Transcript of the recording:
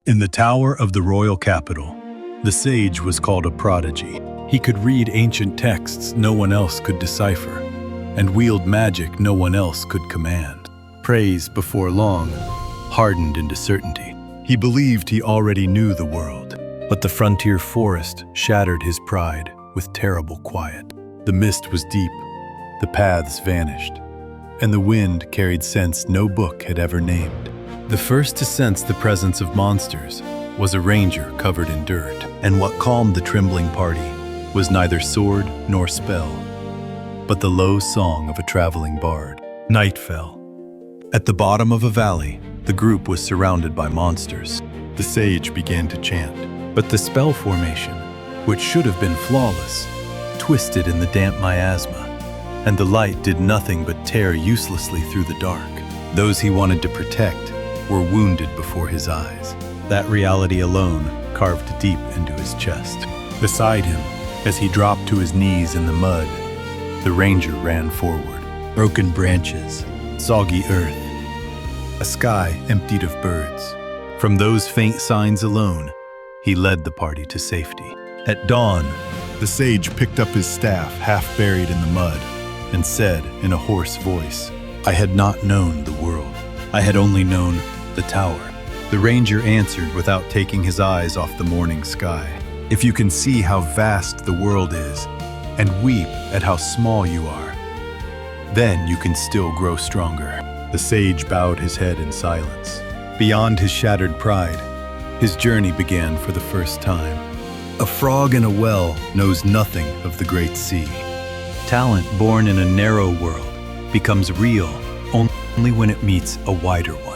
In the tower of the royal capital, the sage was called a prodigy. He could read ancient texts no one else could decipher, and wield magic no one else could command. Praise, before long, hardened into certainty. He believed he already knew the world, but the frontier forest shattered his pride with terrible quiet. The mist was deep, the paths vanished, and the wind carried scents no book had ever named. The first to sense the presence of monsters was a ranger covered in dirt, and what calmed the trembling party was neither sword nor spell, but the low song of a traveling bard. Night fell. At the bottom of a valley, the group was surrounded by monsters. The sage began to chant, but the spell formation, which should have been flawless, twisted in the damp miasma, and the light did nothing but tear uselessly through the dark. Those he wanted to protect were wounded before his eyes. That reality alone carved deep into his chest. Beside him, as he dropped to his knees in the mud, the ranger ran forward. Broken branches, soggy earth, a sky emptied of birds. From those faint signs alone, he led the party to safety. At dawn, the sage picked up his staff half buried in the mud and said in a hoarse voice, "I had not known the world. I had only known the tower." The ranger answered without taking his eyes off the morning sky, "If you can see how vast the world is and weep at how small you are, then you can still grow stronger." The sage bowed his head in silence. Beyond his shattered pride, his journey began for the first time. A frog in a well knows nothing of the great sea. Talent born in a narrow world becomes real only when it meets a wider one.